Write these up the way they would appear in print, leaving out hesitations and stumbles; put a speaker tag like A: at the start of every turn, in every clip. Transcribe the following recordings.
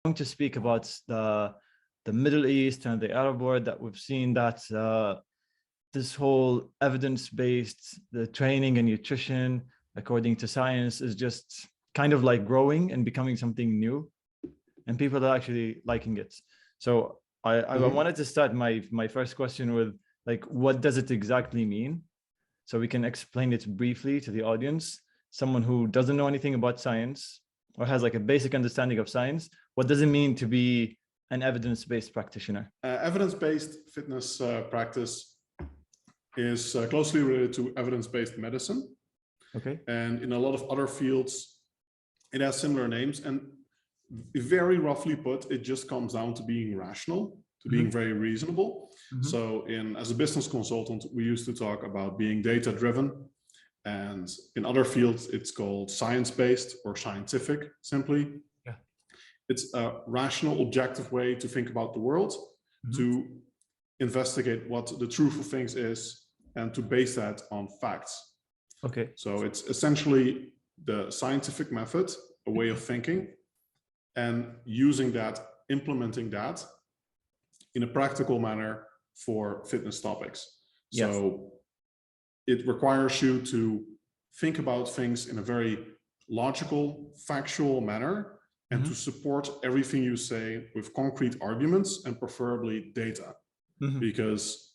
A: going to speak about the Middle East and the Arab world, that we've seen that this whole evidence-based the training and nutrition, according to science, is just kind of like growing and becoming something new, and people are actually liking it. So I wanted to start my first question with, like, what does it exactly mean? So we can explain it briefly to the audience. Someone who doesn't know anything about science or has like a basic understanding of science, what does it mean to be an evidence-based practitioner?
B: Evidence-based fitness practice is closely related to evidence-based medicine.
A: Okay.
B: And in a lot of other fields, it has similar names. And very roughly put, it just comes down to being rational, to being very reasonable. So as a business consultant, we used to talk about being data-driven. And in other fields, it's called science-based or scientific, simply.
A: Yeah.
B: It's a rational, objective way to think about the world, to investigate what the truth of things is, and to base that on facts.
A: Okay.
B: So it's essentially the scientific method, a way of thinking, and using that, implementing that in a practical manner for fitness topics.
A: Yes.
B: So it requires you to think about things in a very logical, factual manner, and to support everything you say with concrete arguments and preferably data. Because,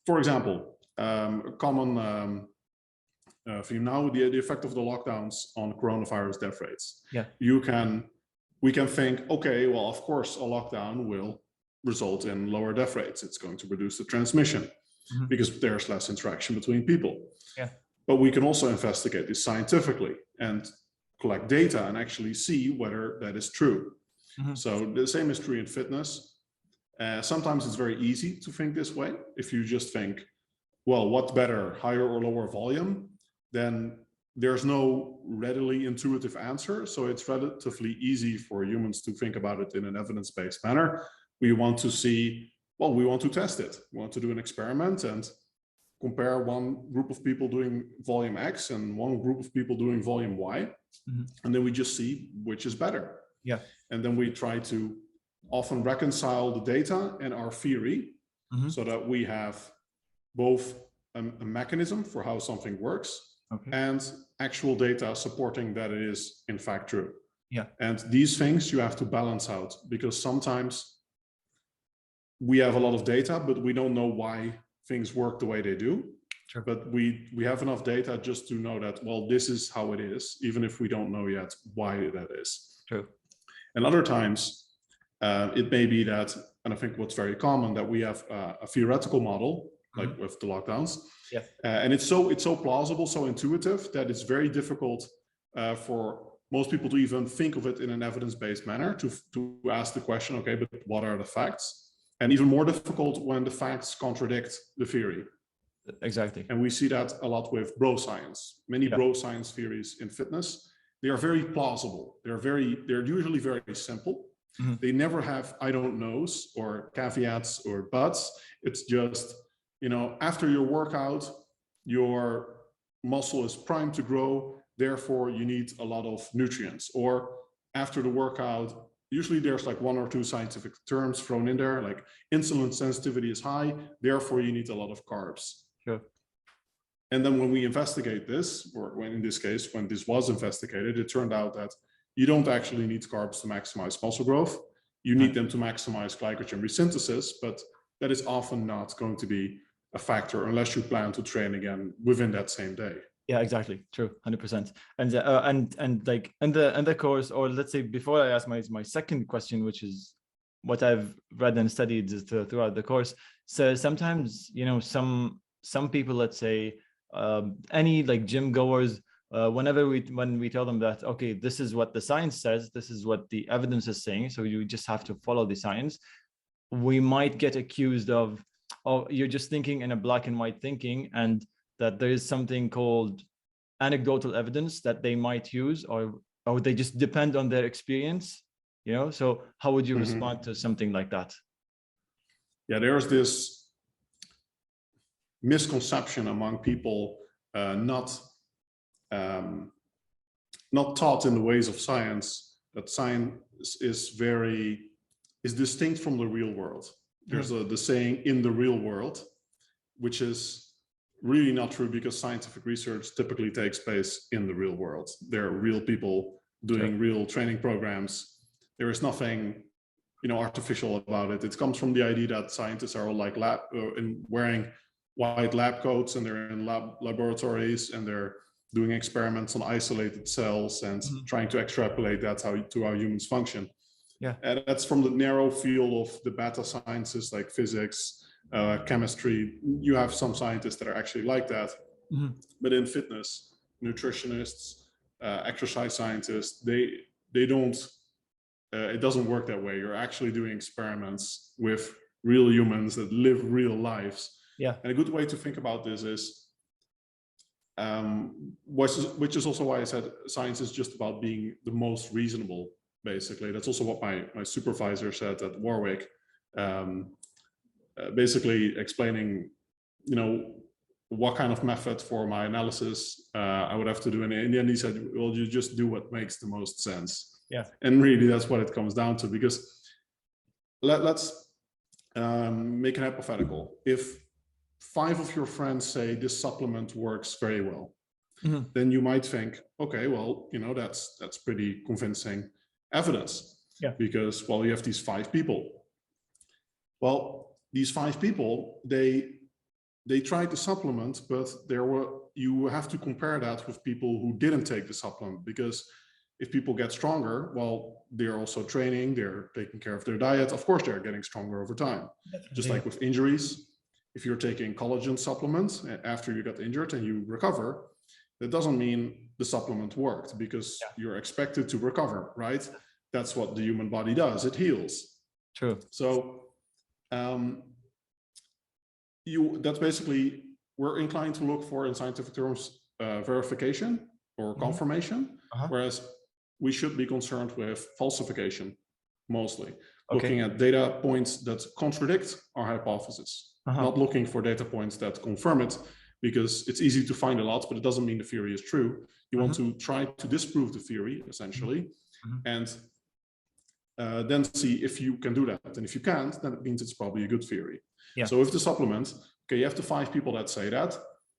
B: for example, a common theme now, the effect of the lockdowns on coronavirus death rates.
A: Yeah.
B: We can think, okay, well, of course, a lockdown will result in lower death rates. It's going to reduce the transmission because there's less interaction between people.
A: Yeah.
B: But we can also investigate this scientifically and collect data and actually see whether that is true. So the same is true in fitness. Sometimes it's very easy to think this way. If you just think, well, what's better, higher or lower volume? Then there's no readily intuitive answer. So it's relatively easy for humans to think about it in an evidence-based manner. We want to see, well, we want to test it. We want to do an experiment and compare one group of people doing volume X and one group of people doing volume Y. And then we just see which is better.
A: Yeah.
B: And then we try to often reconcile the data and our theory so that we have both a mechanism for how something works and actual data supporting that it is in fact true.
A: Yeah.
B: And these things you have to balance out, because sometimes we have a lot of data, but we don't know why things work the way they do.
A: Sure.
B: But we have enough data just to know that, well, this is how it is, even if we don't know yet why that is.
A: True.
B: And other times, it may be that, and I think what's very common, that we have a theoretical model, like with the lockdowns, and it's so plausible, so intuitive, that it's very difficult for most people to even think of it in an evidence-based manner, to ask the question, okay, but what are the facts? And even more difficult when the facts contradict the theory.
A: Exactly.
B: And we see that a lot with bro science. Many bro science theories in fitness, they are very plausible. They're usually very simple. They never have I don't knows or caveats or buts. It's just, you know, after your workout, your muscle is primed to grow, therefore you need a lot of nutrients. Or after the workout, usually there's like one or two scientific terms thrown in there, like insulin sensitivity is high, therefore you need a lot of carbs.
A: Sure.
B: And then when we investigate this, or when in this case, when this was investigated, it turned out that you don't actually need carbs to maximize muscle growth. You need them to maximize glycogen resynthesis, but that is often not going to be a factor unless you plan to train again within that same day.
A: Yeah, exactly. True, 100%. And like in the course, or let's say before I ask my second question, which is what I've read and studied throughout the course. So sometimes, you know, some people, let's say, any like gym goers, when we tell them that, okay, this is what the science says, this is what the evidence is saying, so you just have to follow the science, we might get accused of, oh, you're just thinking in a black and white thinking, and that there is something called anecdotal evidence that they might use, or they just depend on their experience, you know. So how would you respond to something like that?
B: Yeah, there's this misconception among people not taught in the ways of science, that science is distinct from the real world. There's the saying "in the real world," which is really not true, because scientific research typically takes place in the real world. There are real people doing real training programs. There is nothing, artificial about it. It comes from the idea that scientists are all like wearing white lab coats, and they're in laboratories, and they're doing experiments on isolated cells and trying to extrapolate that to how humans function. Yeah, and that's from the narrow field of the beta sciences like physics, chemistry. You have some scientists that are actually like that, but in fitness, nutritionists, exercise scientists, they don't. It doesn't work that way. You're actually doing experiments with real humans that live real lives. Yeah, and a good way to think about this is, which is also why I said science is just about being the most reasonable. Basically, that's also what my supervisor said at Warwick. Basically explaining, what kind of method for my analysis I would have to do. And in the end, he said, well, you just do what makes the most sense. Yeah. And really, that's what it comes down to, because let's make an hypothetical. If 5 of your friends say this supplement works very well, then you might think, okay, well, that's pretty convincing evidence. Yeah. Because, well, you have these 5 people. Well, these 5 people, they tried the supplement, but you have to compare that with people who didn't take the supplement, because if people get stronger, well, they're also training, they're taking care of their diet. Of course, they're getting stronger over time. Just like with injuries, if you're taking collagen supplements after you got injured and you recover, that doesn't mean the supplement worked, because you're expected to recover, right? That's what the human body does. It heals. True. So that's basically, we're inclined to look for, in scientific terms, verification or confirmation, whereas we should be concerned with falsification, mostly. Looking at data points that contradict our hypothesis, not looking for data points that confirm it, because it's easy to find a lot, but it doesn't mean the theory is true. You want to try to disprove the theory, essentially, and then see if you can do that. And if you can't, then it means it's probably a good theory. Yeah. So with the supplement, okay, you have the 5 people that say that,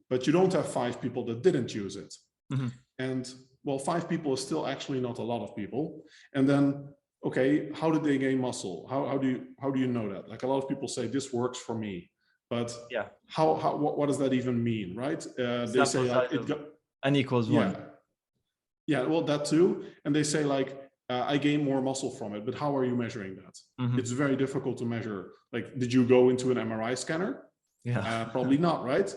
B: but you don't have 5 people that didn't use it. And well, 5 people is still actually not a lot of people. And then, okay, how did they gain muscle? How do you know that? Like, a lot of people say this works for me, but what does that even mean, right? They say like n equals 1. Yeah, well, that too. And they say like, I gain more muscle from it, but how are you measuring that? It's very difficult to measure. Like, did you go into an MRI scanner? Yeah, probably not, right?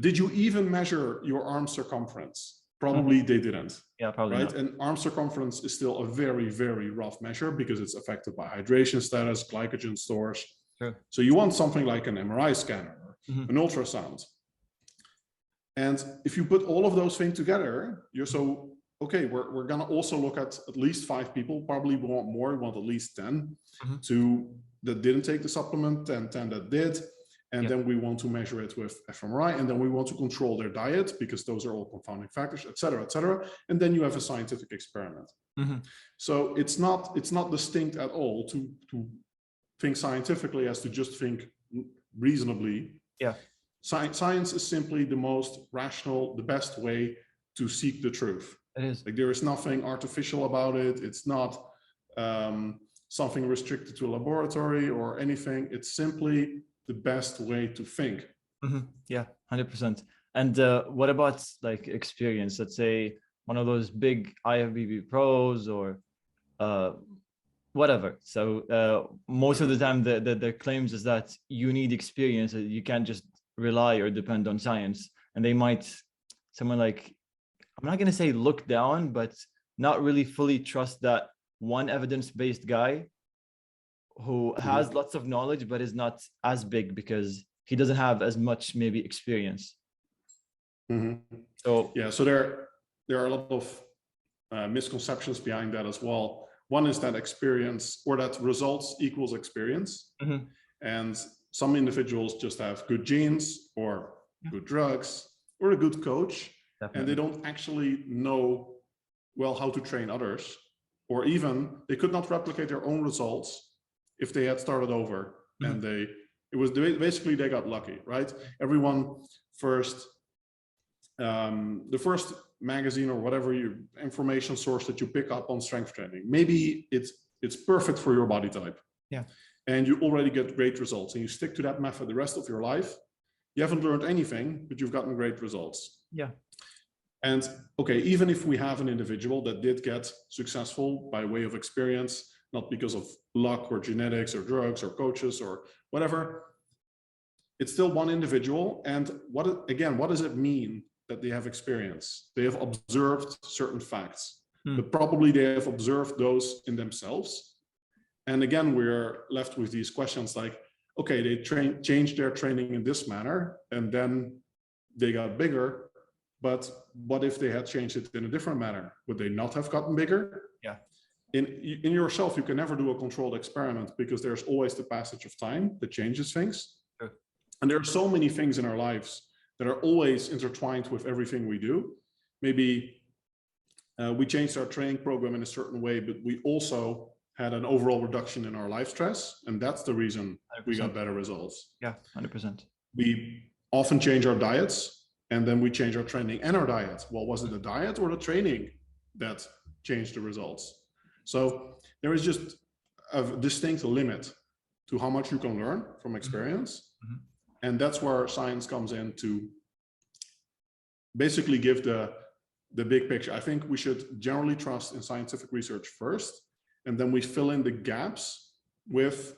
B: Did you even measure your arm circumference? Probably they didn't. Yeah, probably right. Not. And arm circumference is still a very, very rough measure, because it's affected by hydration status, glycogen stores. Sure. So you want something like an MRI scanner, an ultrasound. And if you put all of those things together, okay, we're gonna also look at least 5 people. Probably we want more. We want at least 10 that didn't take the supplement, and 10 that did. And then we want to measure it with fMRI, and then we want to control their diet, because those are all confounding factors, et cetera, et cetera. And then you have a scientific experiment. So it's not distinct at all to think scientifically as to just think reasonably. Yeah. Science is simply the most rational, the best way to seek the truth. It is. Like, there is nothing artificial about it. It's not something restricted to a laboratory or anything. It's simply the best way to think. Yeah, 100%. And what about like experience? Let's say one of those big IFBB pros or whatever. So most of the time the claims is that you need experience. You can't just rely or depend on science. And they might, someone like, I'm not going to say look down, but not really fully trust that one evidence-based guy who has lots of knowledge, but is not as big because he doesn't have as much maybe experience. So yeah, so there are a lot of misconceptions behind that as well. One is that experience, or that results equals experience. And some individuals just have good genes or good drugs or a good coach. Definitely. And they don't actually know well how to train others or even they could not replicate their own results if they had started over. And basically they got lucky, right? Everyone first, the first magazine or whatever information source that you pick up on strength training, maybe it's perfect for your body type.
A: Yeah.
B: And you already get great results and you stick to that method the rest of your life. You haven't learned anything, but you've gotten great results.
A: Yeah.
B: And okay, even if we have an individual that did get successful by way of experience, not because of luck or genetics or drugs or coaches or whatever, it's still one individual. And what does it mean that they have experience? They have observed certain facts, but probably they have observed those in themselves. And again, we're left with these questions like, okay, they changed their training in this manner and then they got bigger, but what if they had changed it in a different manner? Would they not have gotten bigger?
A: Yeah.
B: In yourself, you can never do a controlled experiment because there's always the passage of time that changes things.
A: Sure.
B: And there are so many things in our lives that are always intertwined with everything we do. Maybe we changed our training program in a certain way, but we also had an overall reduction in our life stress. And that's the reason 100%. We got better results.
A: Yeah, 100%.
B: We often change our diets and then we change our training and our diet. Well, was it the diet or the training that changed the results? So there is just a distinct limit to how much you can learn from experience. And that's where science comes in to basically give the big picture. I think we should generally trust in scientific research first, and then we fill in the gaps with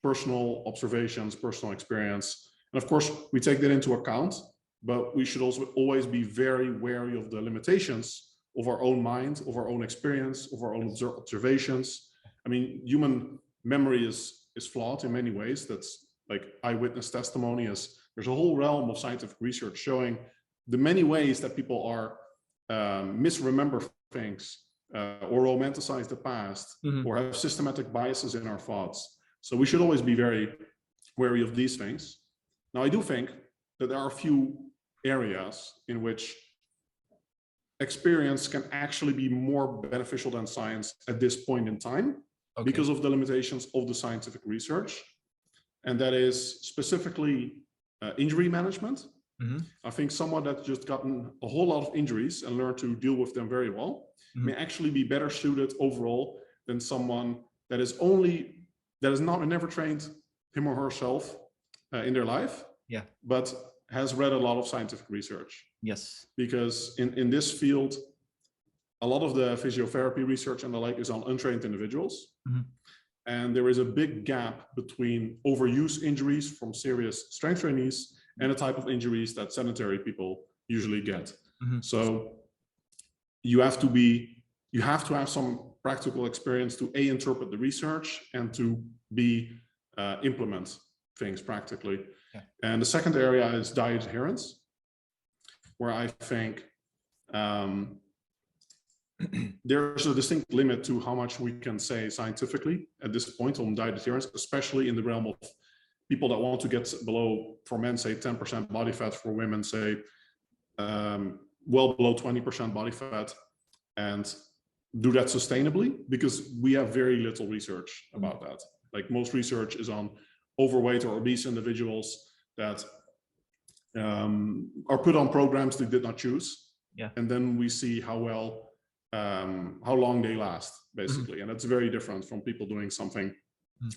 B: personal observations, personal experience. And of course, we take that into account, but we should also always be very wary of the limitations of our own mind, of our own experience, of our own observations. I mean, human memory is flawed in many ways. That's like eyewitness testimony. There's a whole realm of scientific research showing the many ways that people are misremember things or romanticize the past or have systematic biases in our thoughts. So we should always be very wary of these things. Now, I do think that there are a few areas in which experience can actually be more beneficial than science at this point in time because of the limitations of the scientific research. And that is specifically injury management. I think someone that's just gotten a whole lot of injuries and learned to deal with them very well may actually be better suited overall than someone that is never trained him or herself in their life, but has read a lot of scientific research.
A: Yes.
B: Because in this field, a lot of the physiotherapy research and the like is on untrained individuals. And there is a big gap between overuse injuries from serious strength trainees and the type of injuries that sedentary people usually get. So you have to have some practical experience to interpret the research and to implement things practically. And the second area is diet adherence, where I think there's a distinct limit to how much we can say scientifically at this point on diet adherence, especially in the realm of people that want to get below, for men, say 10% body fat, for women, say well below 20% body fat, and do that sustainably, because we have very little research about that. Like, most research is on overweight or obese individuals that are put on programs they did not choose. And then we see how long they last, basically. And that's very different from people doing something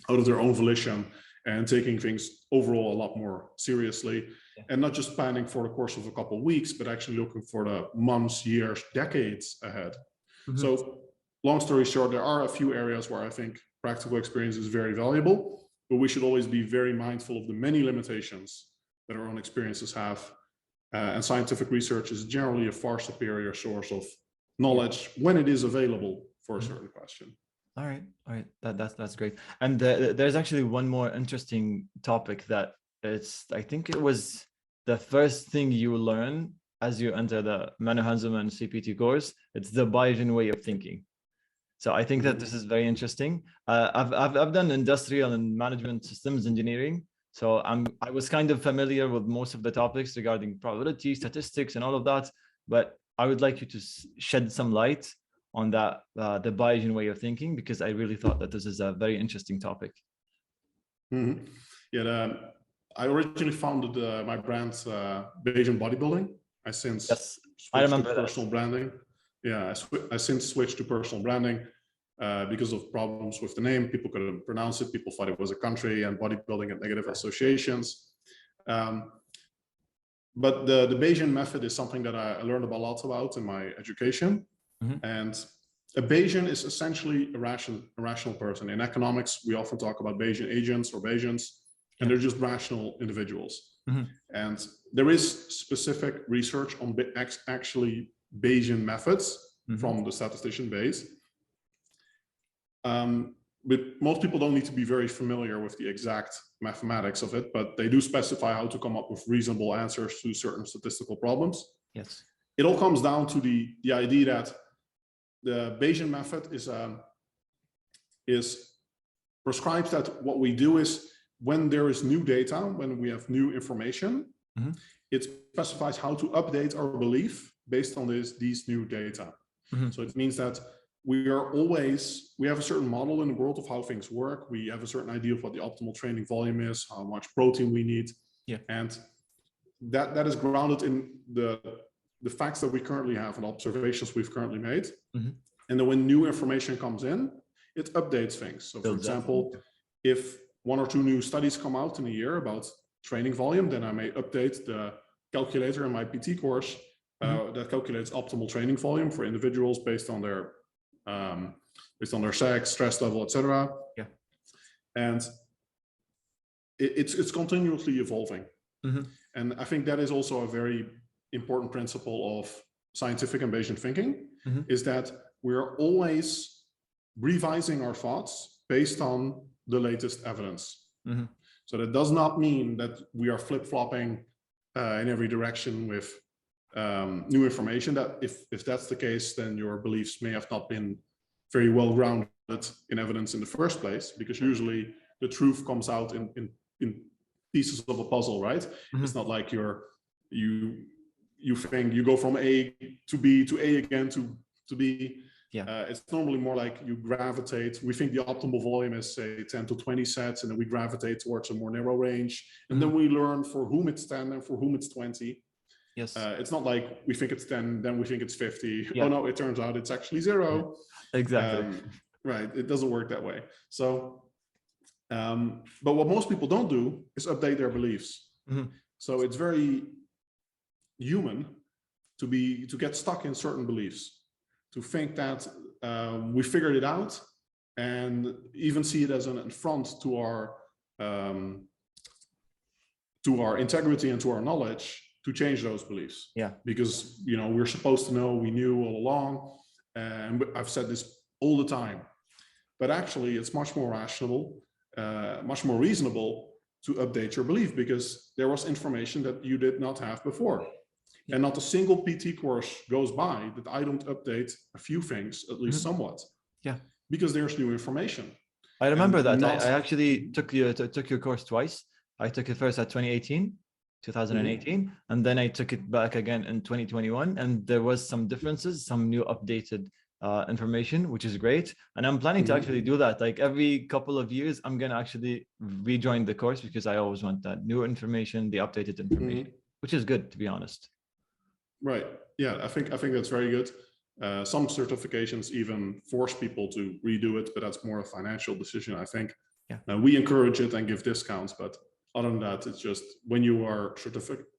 B: out of their own volition and taking things overall a lot more seriously, and not just planning for the course of a couple of weeks, but actually looking for the months, years, decades ahead. So long story short, there are a few areas where I think practical experience is very valuable, but we should always be very mindful of the many limitations that our own experiences have. And scientific research is generally a far superior source of knowledge when it is available for a certain question.
A: All right. That's great. And there's actually one more interesting topic that I think it was the first thing you learn as you enter the Menno Henselmans CPT course. It's the Bayesian way of thinking. So I think that this is very interesting. I've done industrial and management systems engineering. So I was kind of familiar with most of the topics regarding probability, statistics, and all of that. But I would like you to shed some light on that, the Bayesian way of thinking, because I really thought that this is a very interesting topic.
B: Mm-hmm. Yeah, I originally founded my brand Bayesian Bodybuilding. I since switched to personal branding. Yeah, I since switched to personal branding because of problems with the name. People couldn't pronounce it. People thought it was a country, and bodybuilding had negative associations. But the Bayesian method is something that I learned a lot about in my education. Mm-hmm. And a Bayesian is essentially a rational person. In economics, we often talk about Bayesian agents or Bayesians, and they're just rational individuals. Mm-hmm. And there is specific research on actually Bayesian methods from the statistician Bayes. But most people don't need to be very familiar with the exact mathematics of it, but they do specify how to come up with reasonable answers to certain statistical problems.
A: Yes.
B: It all comes down to the idea that the Bayesian method is prescribes that what we do is when there is new data, when we have new information, it specifies how to update our belief based on these new data. So it means that we have a certain model in the world of how things work. We have a certain idea of what the optimal training volume is, how much protein we need. Yeah. And that is grounded in the facts that we currently have and observations we've currently made. And then when new information comes in, it updates things. So for example, if 1 or 2 new studies come out in a year about training volume, then I may update the calculator in my PT course that calculates optimal training volume for individuals based on their sex, stress level, etc. Yeah. And it's continuously evolving. And I think that is also a very important principle of scientific and Bayesian thinking, is that we're always revising our thoughts based on the latest evidence. So that does not mean that we are flip-flopping in every direction with new information. That if that's the case, then your beliefs may have not been very well grounded in evidence in the first place, because usually the truth comes out in pieces of a puzzle, right? It's not like you think you go from A to B to A again to B. Yeah. It's normally more like you gravitate. We think the optimal volume is say 10 to 20 sets, and then we gravitate towards a more narrow range, and then we learn for whom it's 10 and for whom it's 20. Yes. It's not like we think it's 10, then we think it's 50. Yeah. Oh no, it turns out it's actually 0. Yeah. Exactly. Right. It doesn't work that way. So, but what most people don't do is update their beliefs. So it's very human to get stuck in certain beliefs, to think that we figured it out, and even see it as an affront to our integrity and to our knowledge to change those beliefs. Yeah. Because we're supposed to know, we knew all along, and I've said this all the time. But actually, it's much more rational, much more reasonable to update your belief, because there was information that you did not have before. And not a single PT course goes by that I don't update a few things, at least somewhat. Yeah. Because there's new information. I remember that. I actually took your course twice. I took it first at 2018, and then I took it back again in 2021. And there was some differences, some new updated information, which is great. And I'm planning to actually do that. Like every couple of years, I'm going to actually rejoin the course, because I always want that new information, the updated information, which is good, to be honest. Right. Yeah, I think that's very good. Some certifications even force people to redo it, but that's more a financial decision, I think. Yeah. Now, we encourage it and give discounts, but other than that, it's just when you are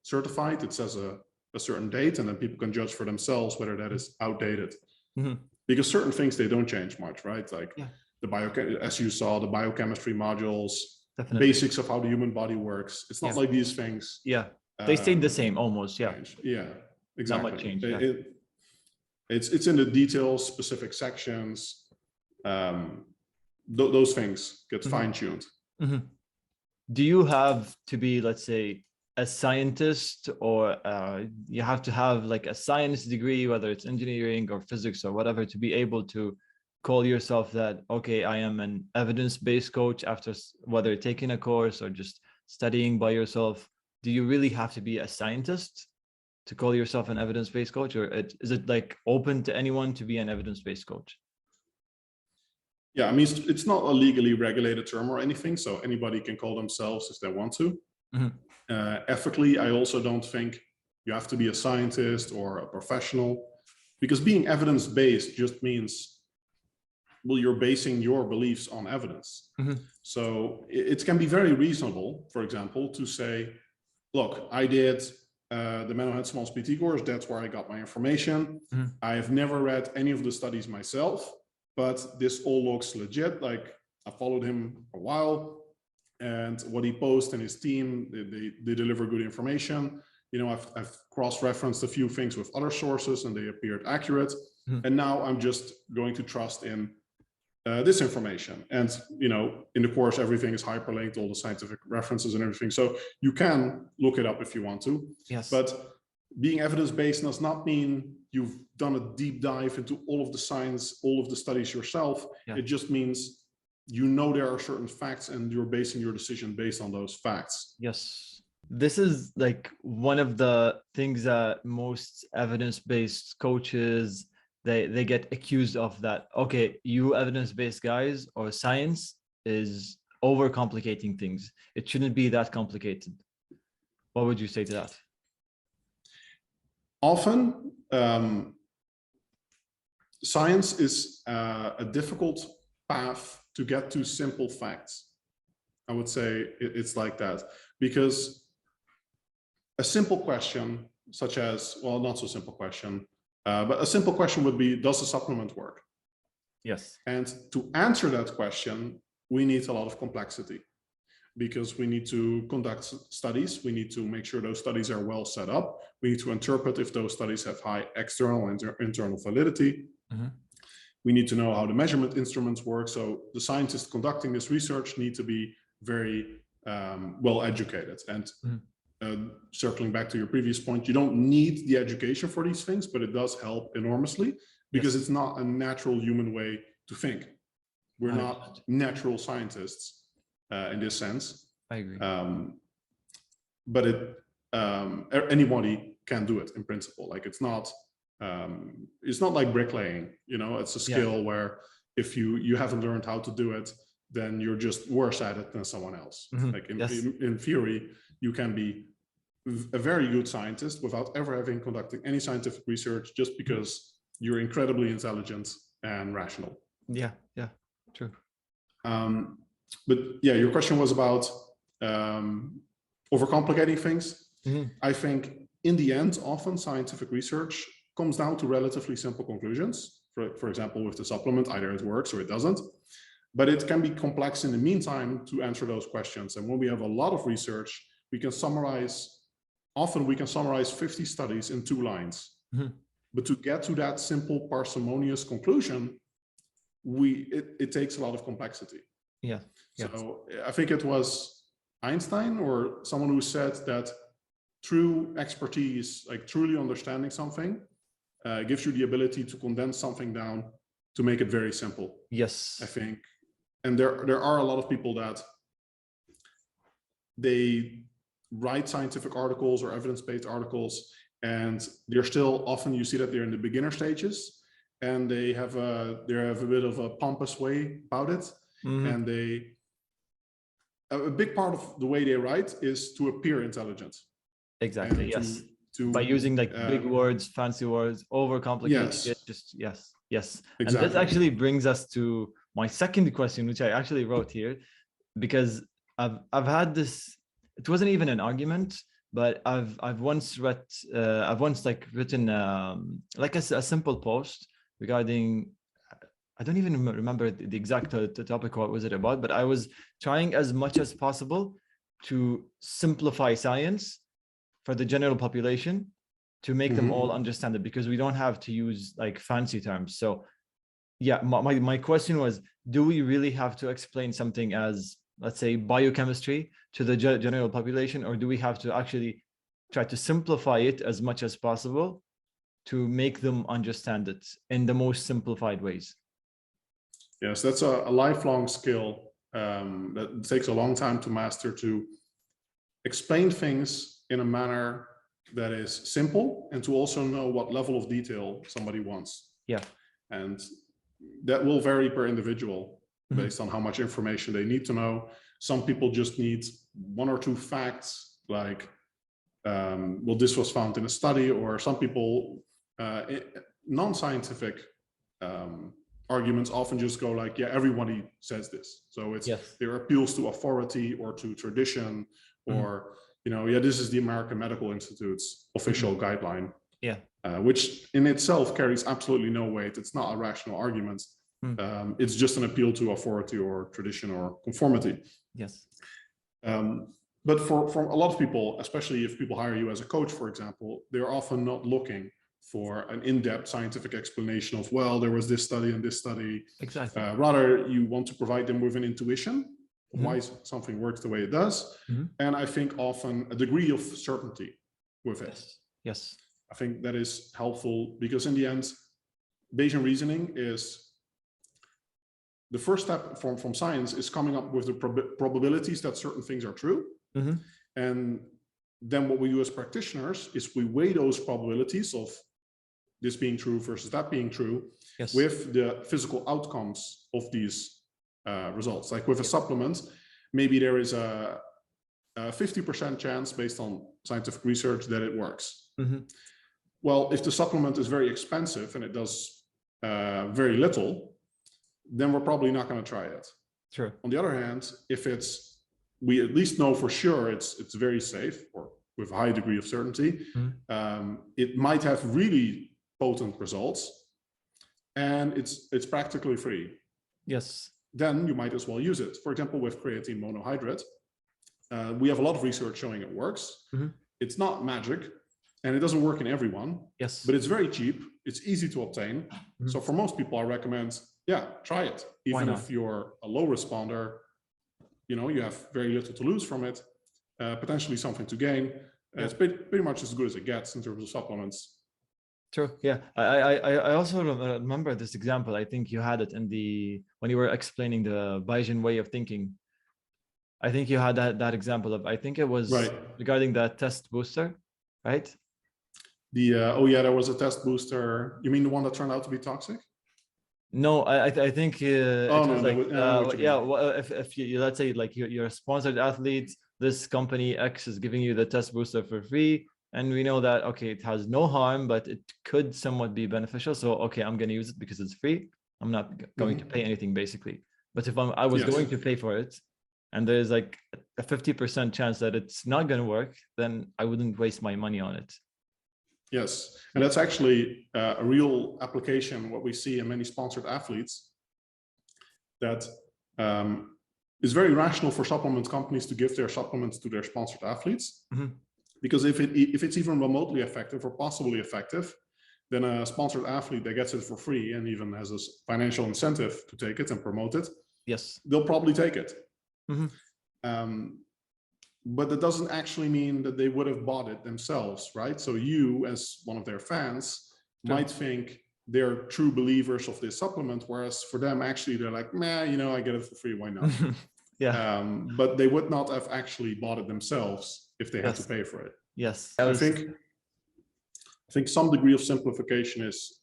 B: certified, it says a certain date, and then people can judge for themselves whether that is outdated. Because certain things, they don't change much, right? Like as you saw, the biochemistry modules, basics of how the human body works. It's not like these things. Yeah, they stayed the same almost. Yeah. Change. Yeah. Exactly. Not much change. Yeah. It's in the details, specific sections. Those things get fine-tuned. Do you have to be, let's say, a scientist, or you have to have like a science degree, whether it's engineering or physics or whatever, to be able to call yourself that, okay, I am an evidence-based coach, after whether taking a course or just studying by yourself? Do you really have to be a scientist
A: to call yourself an evidence-based coach, or is it like open to anyone to be an evidence-based coach?
B: Yeah, I mean, it's not a legally regulated term or anything, so anybody can call themselves if they want to. Ethically, I also don't think you have to be a scientist or a professional, because being evidence-based just means, well, you're basing your beliefs on evidence. So it can be very reasonable, for example, to say, look, I did the Menno Henselmans PT course, that's where I got my information. I have never read any of the studies myself, but this all looks legit. Like, I followed him for a while, and what he posts and his team, they deliver good information. You know, I've cross-referenced a few things with other sources and they appeared accurate. And now I'm just going to trust in this information. And, you know, in the course, everything is hyperlinked, all the scientific references and everything. So you can look it up if you want to.
A: Yes.
B: But being evidence-based does not mean you've done a deep dive into all of the science, all of the studies yourself. It just means you know there are certain facts and you're basing your decision based on those facts.
A: Yes. This is like one of the things that most evidence-based coaches, they get accused of, that, okay, you evidence-based guys or science is overcomplicating things. It shouldn't be that complicated. What would you say to that?
B: Often, science is a difficult path to get to simple facts. I would say it's like that, because a simple question, such as, well, not so simple question, but a simple question would be, does the supplement work?
A: Yes.
B: And to answer that question, we need a lot of complexity, because we need to conduct studies. We need to make sure those studies are well set up. We need to interpret if those studies have high external and internal validity. We need to know how the measurement instruments work. So the scientists conducting this research need to be very well educated. And circling back to your previous point, you don't need the education for these things, but it does help enormously, because it's not a natural human way to think. We're not natural scientists in this sense.
A: I agree.
B: But anybody can do it in principle. Like, it's not like bricklaying, you know. It's a skill where if you haven't learned how to do it, then you're just worse at it than someone else. Like in theory, you can be a very good scientist without ever having conducted any scientific research, just because you're incredibly intelligent and rational.
A: Yeah, true.
B: But yeah, your question was about overcomplicating things. I think in the end, often scientific research comes down to relatively simple conclusions. For example, with the supplement, either it works or it doesn't. But it can be complex in the meantime to answer those questions. And when we have a lot of research, we can summarize 50 studies in 2 lines. But to get to that simple, parsimonious conclusion, it takes a lot of complexity. So I think it was Einstein or someone who said that true expertise, like truly understanding something, gives you the ability to condense something down to make it very simple.
A: Yes.
B: I think. And there are a lot of people that they write scientific articles or evidence-based articles, and they're still, often you see that they're in the beginner stages, and they have a bit of a pompous way about it. And a big part of the way they write is to appear intelligent.
A: Exactly. Yes. By using like big words, fancy words, overcomplicated it. Just yes. Exactly. And this actually brings us to my second question, which I actually wrote here, because I've had this. It wasn't even an argument, but I've once written like a simple post regarding, I don't even remember the exact topic, what was it about, but I was trying as much as possible to simplify science for the general population, to make them all understand it, because we don't have to use like fancy terms. So yeah, my question was, do we really have to explain something as, let's say, biochemistry to the general population, or do we have to actually try to simplify it as much as possible to make them understand it in the most simplified ways?
B: Yes, that's a lifelong skill that takes a long time to master, to explain things in a manner that is simple and to also know what level of detail somebody wants.
A: Yeah.
B: And that will vary per individual based on how much information they need to know. Some people just need one or two facts, like, well, this was found in a study, or some people, non-scientific arguments often just go like, yeah, everybody says this. So it's, there are appeals to authority or to tradition, or, you know, yeah, this is the American Medical Institute's official guideline. Yeah. Which in itself carries absolutely no weight. It's not a rational argument. It's just an appeal to authority or tradition or conformity. Yes. But for a lot of people, especially if people hire you as a coach, for example, they're often not looking for an in-depth scientific explanation of, well, there was this study and this study. Exactly. Rather, you want to provide them with an intuition of why something works the way it does. And I think often a degree of certainty with it. Yes. I think that is helpful, because in the end, Bayesian reasoning is the first step from science is coming up with the probabilities that certain things are true. And then what we do as practitioners is we weigh those probabilities of this being true versus that being true with the physical outcomes of these results. Like with a supplement, maybe there is a 50% chance based on scientific research that it works. Well, if the supplement is very expensive and it does very little, then we're probably not going to try it. Sure. On the other hand, if it's, we at least know for sure it's very safe, or with a high degree of certainty, it might have really potent results, and it's practically free. Yes. Then you might as well use it. For example, with creatine monohydrate, we have a lot of research showing it works. It's not magic, and it doesn't work in everyone. Yes. But it's very cheap. It's easy to obtain. So for most people, I recommend, yeah, try it. Even if you're a low responder, you know, you have very little to lose from it, potentially something to gain. It's pretty much as good as it gets in terms of supplements. True. Yeah. I also remember this example. I think you had it in when you were explaining the Bayesian way of thinking. I think you had that example of, I think it was regarding the test booster, right? Oh yeah, there was a test booster. You mean the one that turned out to be toxic? No, I think it was like, yeah, well, if you, let's say, like you're a sponsored athlete, this company X is giving you the test booster for free, and we know that, okay, it has no harm, but it could somewhat be beneficial. So, okay, I'm going to use it because it's free. I'm not going to pay anything, basically. But if I was going to pay for it, and there's like a 50% chance that it's not going to work, then I wouldn't waste my money on it. Yes, and that's actually a real application, what we see in many sponsored athletes, that is very rational for supplement companies to give their supplements to their sponsored athletes. Because if it's even remotely effective or possibly effective, then a sponsored athlete that gets it for free and even has a financial incentive to take it and promote it, they'll probably take it. But that doesn't actually mean that they would have bought it themselves, right? So you, as one of their fans, might think they're true believers of this supplement, whereas for them, actually, they're like, nah, you know, I get it for free, why not? But they would not have actually bought it themselves if they had to pay for it. Yes. I think some degree of simplification is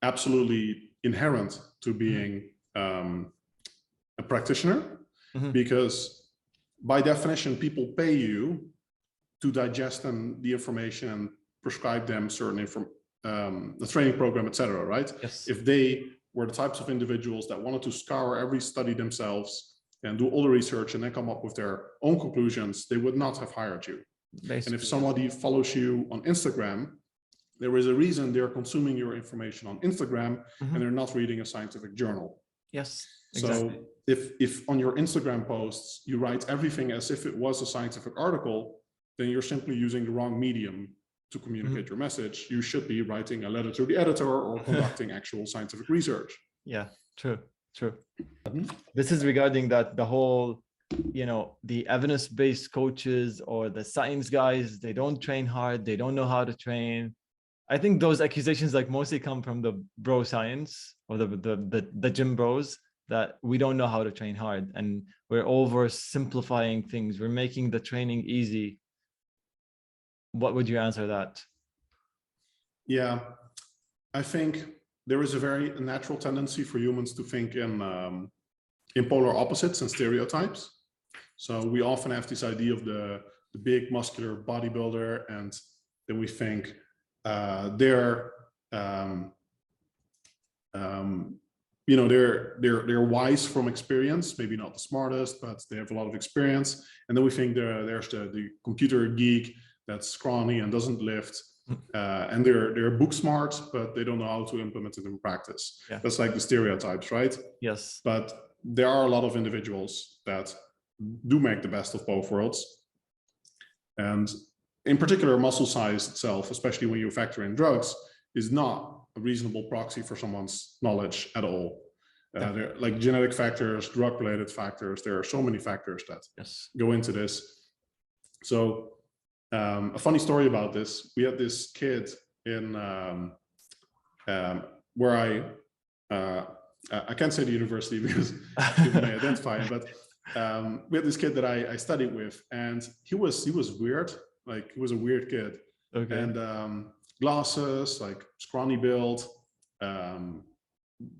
B: absolutely inherent to being a practitioner, because by definition, people pay you to digest the information and prescribe them certain the training program, etc. Right? Yes. If they were the types of individuals that wanted to scour every study themselves and do all the research and then come up with their own conclusions, they would not have hired you. Basically, and if somebody follows you on Instagram, there is a reason they're consuming your information on Instagram and they're not reading a scientific journal. Yes. Exactly. So if on your Instagram posts you write everything as if it was a scientific article, then you're simply using the wrong medium to communicate your message. You should be writing a letter to the editor or conducting actual scientific research. Yeah, true. This is regarding that the whole, you know, the evidence-based coaches or the science guys, they don't train hard, they don't know how to train. I think those accusations like mostly come from the bro science or the gym bros, that we don't know how to train hard and we're oversimplifying things. We're making the training easy.
A: what would you answer that?
B: Yeah, I think there is a very natural tendency for humans to think in polar opposites and stereotypes. So we often have this idea of the big muscular bodybuilder, and then we think they're wise from experience, maybe not the smartest, but they have a lot of experience. And then we think there's the computer geek that's scrawny and doesn't lift, and they're book smart, but they don't know how to implement it in practice. Yeah. That's like the stereotypes, right?
A: Yes.
B: But there are a lot of individuals that do make the best of both worlds. And in particular, muscle size itself, especially when you factor in drugs, is not a reasonable proxy for someone's knowledge at all. There are like genetic factors, drug-related factors. There are so many factors that go into this. So a funny story about this: we had this kid in where I can't say the university because people may identify him, but we had this kid that I studied with, and he was weird. Like, he was a weird kid. Okay. And glasses, like scrawny build,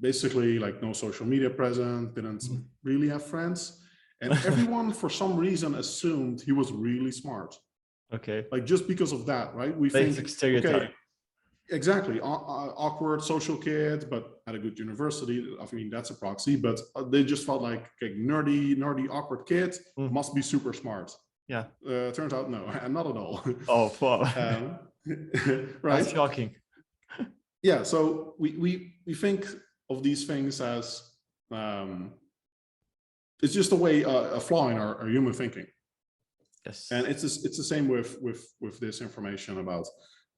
B: basically like no social media present, didn't really have friends, and everyone for some reason assumed he was really smart. Okay. Like, just because of that, right? We think, okay, exactly, awkward social kid, but at a good university. I mean, that's a proxy, but they just felt like, okay, nerdy, awkward kid must be super smart. Yeah. Turns out, no, not at all. Oh, wow. Right. That's shocking. Yeah. So we think of these things as it's just a flaw in our human thinking. Yes. And it's the same with this information about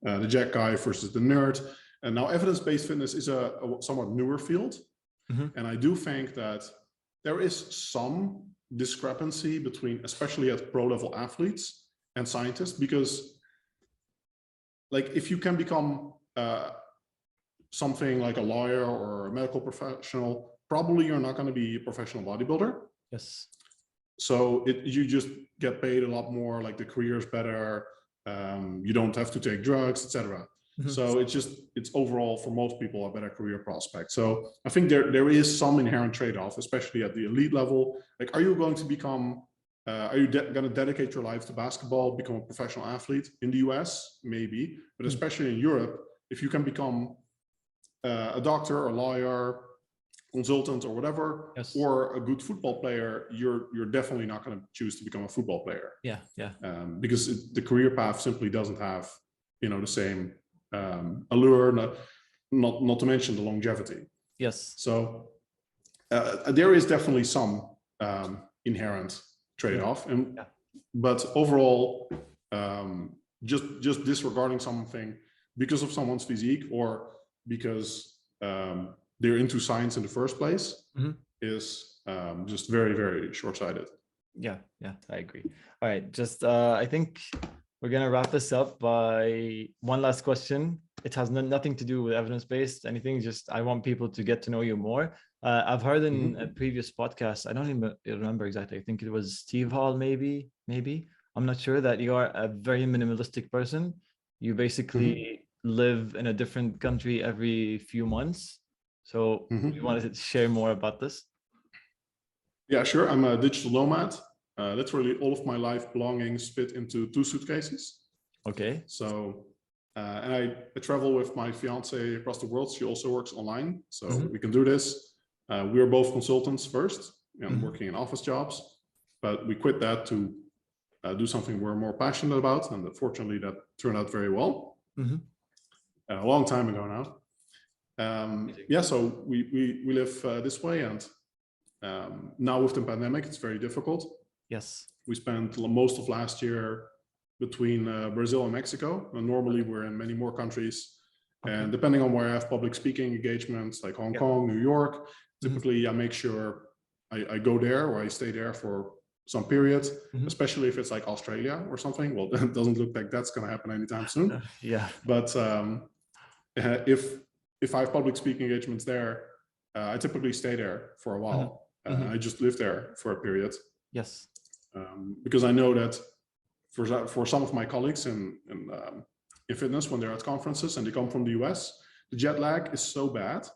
B: the jack guy versus the nerd. And now evidence-based fitness is a somewhat newer field. And I do think that there is some discrepancy between, especially at pro-level athletes and scientists, because like, if you can become something like a lawyer or a medical professional, probably you're not going to be a professional bodybuilder. Yes. So you just get paid a lot more, like the career is better, you don't have to take drugs, etc. So it's overall, for most people, a better career prospect. So I think there is some inherent trade-off, especially at the elite level. Like, are you going to become, are you going to dedicate your life to basketball, become a professional athlete? In the US, maybe, but especially in Europe, if you can become a doctor, a lawyer, consultant, or whatever, or a good football player, you're definitely not going to choose to become a football player. Yeah, yeah. Because the career path simply doesn't have, the same allure, not to mention the longevity. Yes. So there is definitely some inherent trade-off, but overall, just disregarding something because of someone's physique or because they're into science in the first place is just very, very short-sighted. Yeah, I agree. All right, just I think we're going to wrap this up by one last question. It has nothing to do with evidence-based anything, just I want people to get to know you more. I've heard in a previous podcast, I don't even remember exactly, I think it was Steve Hall, maybe, I'm not sure, that you are a very minimalistic person. You basically live in a different country every few months. So you wanted to share more about this? Yeah, sure. I'm a digital nomad. Literally all of my life belongings fit into 2 suitcases. Okay. So, and I travel with my fiance across the world. She also works online, so we can do this. We are both consultants first, working in office jobs, but we quit that to do something we're more passionate about, and fortunately that turned out very well. A long time ago now. Yeah, so we live this way, and now with the pandemic, it's very difficult. Yes. We spent most of last year between Brazil and Mexico, and normally we're in many more countries. And depending on where I have public speaking engagements, like Hong Kong, New York, typically I make sure I go there or I stay there for some period, especially if it's like Australia or something. Well, it doesn't look like that's going to happen anytime soon. Yeah. But if I have public speaking engagements there, I typically stay there for a while. I just live there for a period. Yes. Because I know that for some of my colleagues in fitness, when they're at conferences and they come from the US, the jet lag is so bad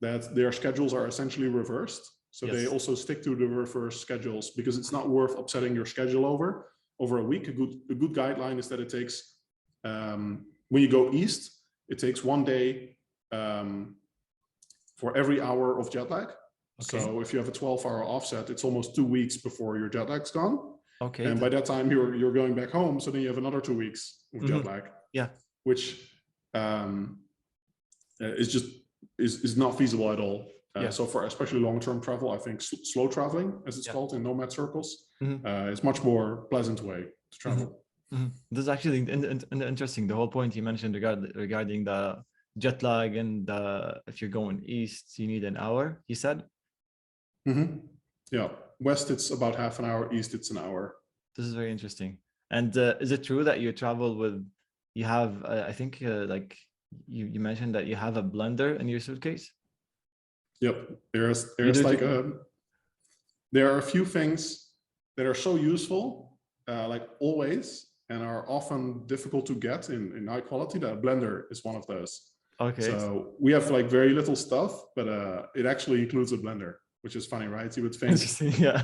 B: that their schedules are essentially reversed. So they also stick to the reverse schedules because it's not worth upsetting your schedule over a week. A good guideline is that it takes, when you go east, it takes 1 day for every hour of jet lag. Okay. So if you have a 12-hour offset, it's almost 2 weeks before your jet lag's gone. Okay. And by that time you're going back home, so then you have another 2 weeks of jet lag. Yeah. Which is not feasible at all. So for especially long-term travel, I think slow traveling, as it's called in nomad circles, is much more pleasant way to travel.
A: This is actually interesting. The whole point you mentioned regarding the jet lag and if you're going east, you need an hour, you said?
B: Yeah, west it's about half an hour, east it's an hour.
A: This is very interesting. And is it true that you travel with, you have, I think like you mentioned that you have a blender in your suitcase? Yep,
B: there's like there are a few things that are so useful, like always, and are often difficult to get in high quality. That a blender is one of those. Okay. So we have like very little stuff, but it actually includes a blender, which is funny, right? You would think. Yeah.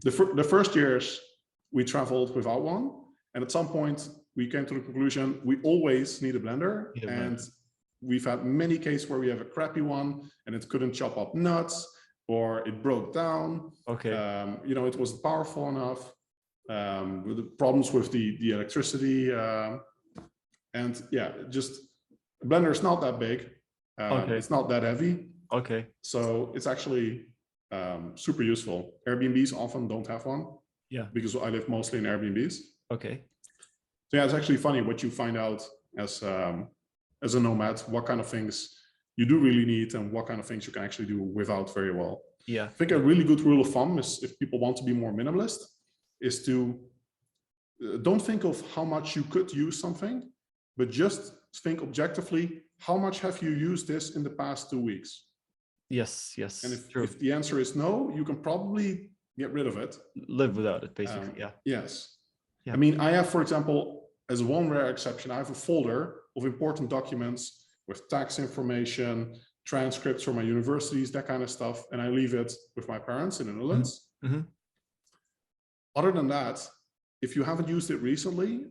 B: The first years we traveled without one, and at some point we came to the conclusion we always need a blender, and we've had many cases where we have a crappy one and it couldn't chop up nuts or it broke down. Okay. You know, it wasn't powerful enough. With the problems with the electricity, and yeah, just a blender is not that big. It's not that heavy. Okay. So it's actually super useful. Airbnbs often don't have one. Yeah. Because I live mostly in Airbnbs. Okay. So yeah, it's actually funny what you find out as a nomad, what kind of things you do really need and what kind of things you can actually do without very well. Yeah. I think a really good rule of thumb is, if people want to be more minimalist, is to don't think of how much you could use something, but just think objectively, how much have you used this in the past 2 weeks? Yes, yes. And if the answer is no, you can probably get rid of it. Live without it, basically, yeah. Yes. Yeah. I mean, I have, for example, as one rare exception, I have a folder of important documents with tax information, transcripts from my universities, that kind of stuff, and I leave it with my parents in the Netherlands. Other than that, if you haven't used it recently,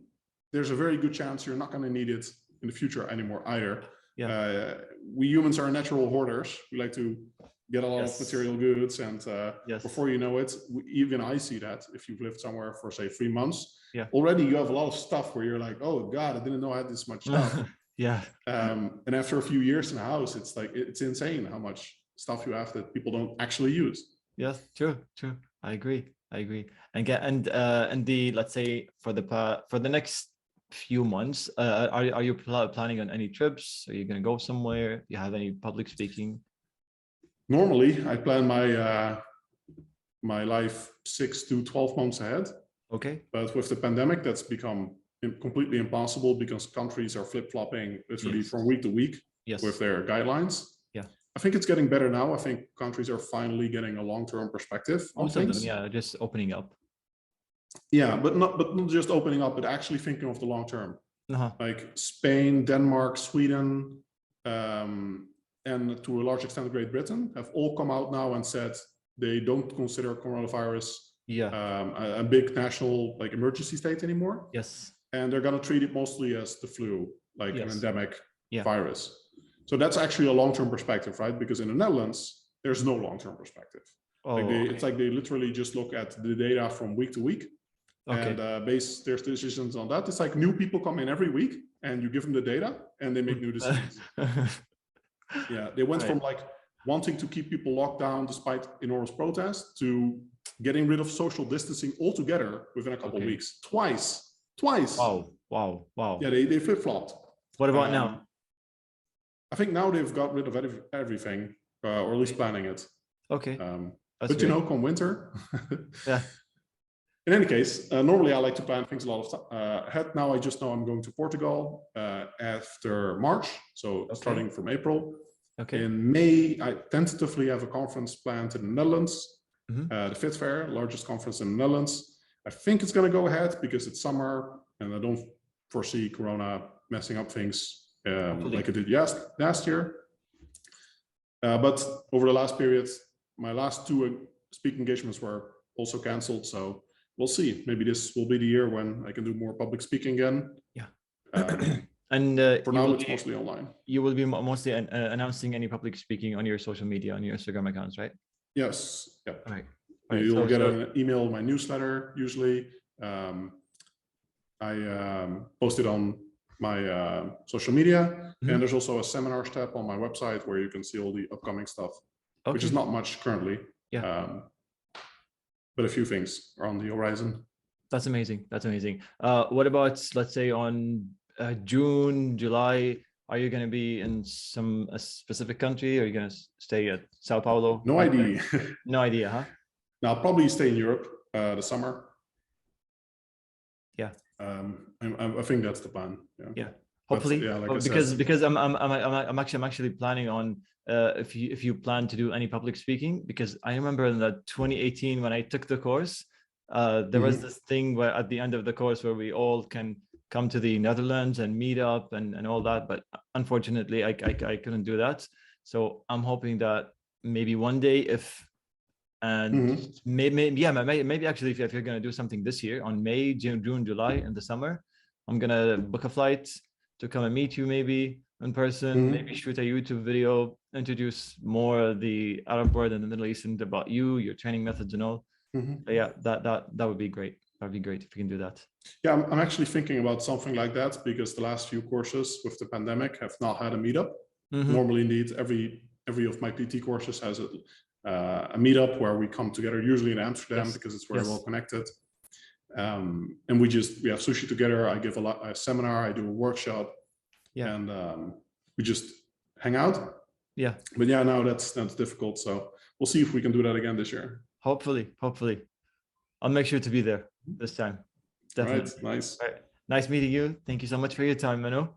B: there's a very good chance you're not going to need it in the future anymore either. Yeah. We humans are natural hoarders. We like to get a lot of material goods, and before you know it, even I see that if you've lived somewhere for say 3 months, already you have a lot of stuff where you're like, oh God, I didn't know I had this much stuff. Yeah. And after a few years in a house, it's like, it's insane how much stuff you have that people don't actually use. Yes, true. I agree. And the, let's say for the next few months, are you planning on any trips? Are you going to go somewhere? Do you have any public speaking? Normally, I plan my life 6 to 12 months ahead. Okay. But with the pandemic, that's become completely impossible because countries are flip-flopping literally from week to week with their guidelines. Yeah. I think it's getting better now. I think countries are finally getting a long-term perspective on things. Yeah, just opening up. Yeah, but not just opening up, but actually thinking of the long term. Like Spain, Denmark, Sweden, and to a large extent Great Britain have all come out now and said they don't consider coronavirus a big national like emergency state anymore. Yes. And they're going to treat it mostly as the flu, like an endemic virus. So that's actually a long-term perspective, right? Because in the Netherlands, there's no long-term perspective. Oh, like it's like they literally just look at the data from week to week and base their decisions on that. It's like new people come in every week and you give them the data and they make new decisions. Yeah, they went from like wanting to keep people locked down despite enormous protests to getting rid of social distancing altogether within a couple of weeks. Twice. Wow. Yeah, they flip-flopped. What about now? I think now they've got rid of everything, or at least planning it. Okay. But great. You know, come winter. Yeah. In any case, normally I like to plan things a lot of ahead. Now I just know I'm going to Portugal after March, so starting from April. Okay. In May, I tentatively have a conference planned in the Netherlands, the FIT Fair, largest conference in the Netherlands. I think it's going to go ahead because it's summer and I don't foresee Corona messing up things like it did last year. But over the last period, my last 2 speaking engagements were also canceled. So we'll see. Maybe this will be the year when I can do more public speaking again.
A: Yeah.
B: And for now, it's mostly online.
A: You will be mostly announcing any public speaking on your social media, on your Instagram accounts, right?
B: Yes. Yep.
A: All right.
B: You'll get an email, my newsletter, usually. I post it on my social media. And there's also a seminars tab on my website where you can see all the upcoming stuff, which is not much currently. Yeah. But a few things are on the horizon.
A: That's amazing. That's amazing. What about, let's say, on June, July? Are you going to be in a specific country? Or are you going to stay at Sao Paulo?
B: No idea.
A: No idea, huh?
B: No, I'll probably stay in Europe the summer.
A: Yeah.
B: I think that's the plan.
A: Yeah. Hopefully, because I'm actually planning on if you plan to do any public speaking, because I remember in the 2018 when I took the course, there was this thing where at the end of the course where we all can come to the Netherlands and meet up and all that, but unfortunately I couldn't do that. So I'm hoping that maybe one day maybe actually if you're going to do something this year on May, June, July in the summer, I'm going to book a flight to come and meet you maybe in person, maybe shoot a YouTube video, introduce more the Arab world and the Middle East and about you, your training methods and all. Yeah, that would be great. That'd be great if you can do that.
B: Yeah, I'm actually thinking about something like that because the last few courses with the pandemic have not had a meetup. Normally, indeed, every of my PT courses has a meetup where we come together, usually in Amsterdam because it's very well connected. And we have sushi together. I give a seminar, I do a workshop, and we just hang out. Yeah. But yeah, now that's difficult. So we'll see if we can do that again this year.
A: Hopefully. I'll make sure to be there this time. Definitely.
B: Right, nice.
A: All right. Nice meeting you. Thank you so much for your time, Menno.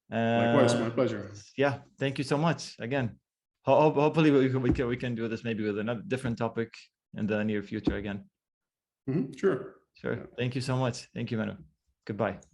B: Likewise, my pleasure.
A: Yeah, thank you so much again. Hopefully we can do this maybe with another different topic in the near future again.
B: Sure.
A: Thank you so much. Thank you, Menno. Goodbye.